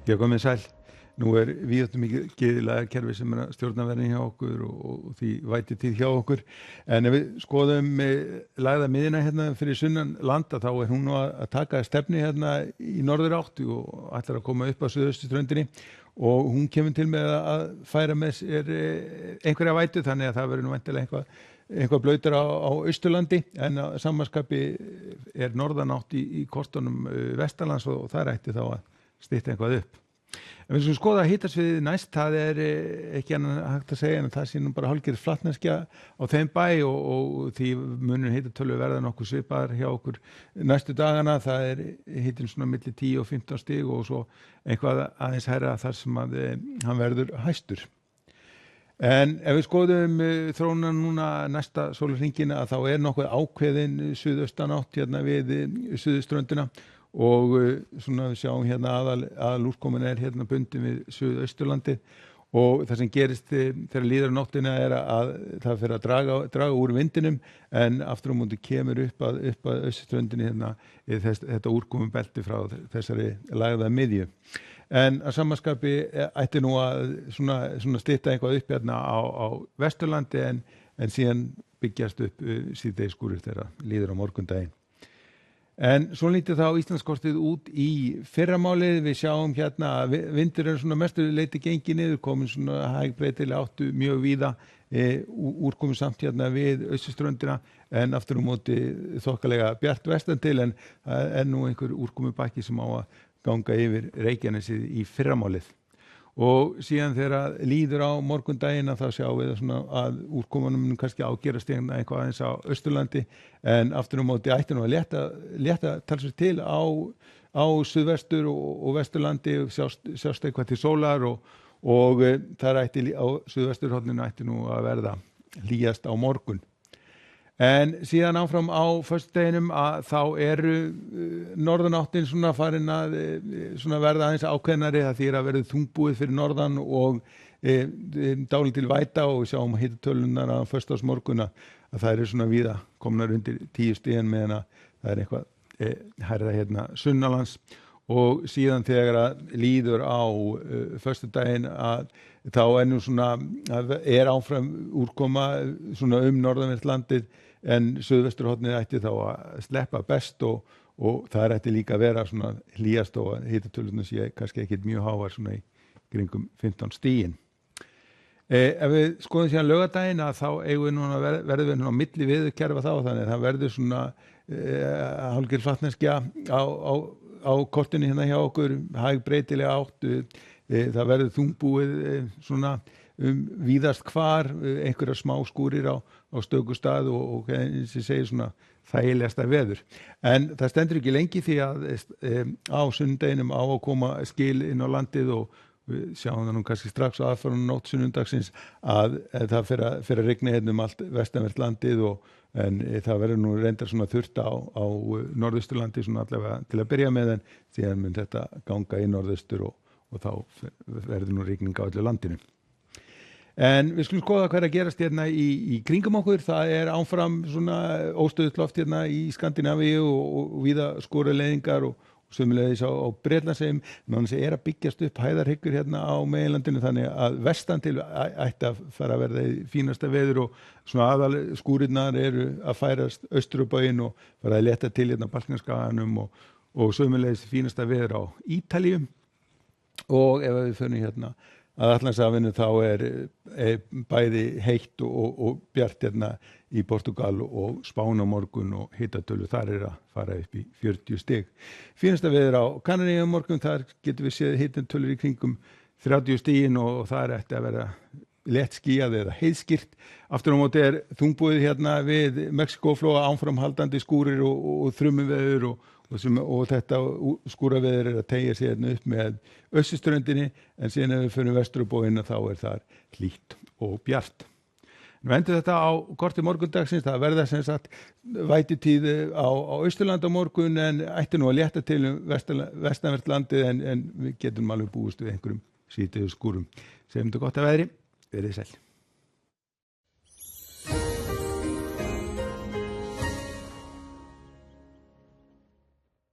Já, komið sæl. Nú víðáttumikið lagakerfi sem að stjórna verðin hjá okkur og því væti tíð hjá okkur. En ef við skoðum lagða miðina hérna fyrir sunnan landa, þá hún nú að taka stefni hérna í norður átt og ætlar að koma upp á suðausturströndinni og hún kemur til með að færa með sér einhverja vætu, þannig að það verður nú væntanlega eitthvað blautur á Austurlandi, en að samanskapi norðanátt í kortunum vestanlands og það ætti þá að stytta eitthvað upp. En við skulum skoða hitasviðið næst, það ekki annað hægt að segja en það sé nú bara hálfgerð flatneskja á þeim bæ og því munur hitatölu verða nokkuð svipaðar hjá okkur næstu dagana. Það hitinn svona milli 10 og 15 stig og svo eitthvað aðeins hærra þar sem að hann verður hæstur. En ef við skoðum þróuna núna næsta sólarhringina, þá nokkuð ákveðin suðaustanátt hérna við suðurströndina og svona við sjáum hérna aðal úrkoman hérna bundin við Suðausturlandið og það sem gerist þegar líður á nóttina að það fer að draga úr vindinum, en aftur á móti kemur upp að austurströndinni hérna þetta úrkomubelti frá þessari lagða miðju. En að samanskapi ætti nú að svona stytta eitthvað upp hérna á Vesturlandi en síðan byggjast upp síðdegisskúrir þegar líður á morgundaginn. En svo lítið þá Íslandskortið út í fyrramálið. Við sjáum hérna að vindur svona mestu leyti gengið niður, komin svona hægbreytilega áttu mjög víða, úrkomin samt hérna við austurströndina, en aftur á móti þokkalega bjart vestan til, en það nú einhver úrkomubakki sem á að ganga yfir Reykjanesið í fyrramálið. Og síðan þegar líður á morgundaginn þá sjáum við svona að úrkomunum kannski ágerast eitthvað aðeins á Austurlandi, en aftur á móti ætti nú að létta talsvert til á suðvestur og vesturlandi, sjást eitthvað til sólar og þar ætti á suðvesturhorninu ætti nú að verða hlýjast á morgun. En síðan áfram á föstudeginum þá norðanáttin svona farin að svona verða aðeins ákveðnari, það þýðir að verða þungbúið fyrir norðan og dálítil væta, og við sjáum hitatölunar á föstudagsmorgun að það svona víða komnar undir 10 stigin, meðan að það eitthvað hærra hérna sunnanlands. Og síðan þegar að líður á föstudaginn þá nú svona áfram úrkoma svona norðanvert landið, en suðvesturhornið ætti þá að sleppa best og það ætti líka að vera svona hlýjast og hitatölurnar sé kannski ekkert mjög háar svona í kringum 15 stigin. Ef við skoðum síðan laugardaginn þá verðum við á milli veðurkerfa þá, þannig að það verður svona hálfgerð flatneskja á kortinu hérna hjá okkur, hægbreytilega áttu, það verður þungbúið svona víðast hvar, einhverjar smá skúrir á stöku stað og eins og segir svona þægilegasta veður. En það stendur ekki lengi því að á sunnundeginum á að koma skil inn á landið og við sjáum það nú kannski strax á aðfarinu nótt sunnundagsins að það fer að rigna hérna allt vestanvert landið en það verður nú reyndar svona þurrt á norðausturlandi svona allavega til að byrja með, en síðan mun þetta ganga í norðaustur og þá verður nú rigning á öllu landinu. En við skulum skoða hvað að gerast hérna í kringum okkur. Það áfram svona óstöðugt loft hérna í Skandinavíu og víða skóraleiðingar og sömuleiðis á Bretlandseyjum, en það að byggjast upp hæðarhryggur hérna á meginlandinu, þannig að vestan til ætti að fara að verða í fínasta veður og svona aðal skúrirnar að færast austur á bæinn og fara að leta til hérna Balkanskaganum og sömuleiðis fínasta veður á Ítalíu. Og ef við förum hérna að Atlantshafinu þá bæði heitt og bjart hérna í Portugal og Spán á morgun og hitatölu þar að fara upp í 40 stig. Fínasta veður á Kanaríu á morgun, þar getum við séð hitatölur í kringum 30 stigin og þar ætti að vera létt skýjað eða heiðskýrt. Aftur á móti þungbúið hérna við Mexíkóflóa, áframhaldandi skúrir og þrumuveður og þetta skúraveður að teygja sig hérna upp með austurströndinni, en síðan ef við förum vestur á bóginn þá þar hlýtt og bjart. Við endum þetta á korti morgundagsins, það verða sem sagt vætutíð á Austurlandi á morgun, en ætti nú að létta til vestanvert landið, en við getum alveg búist við einhverjum síðdegis skúrum. Segjum þetta gott að veðri, verið sæl.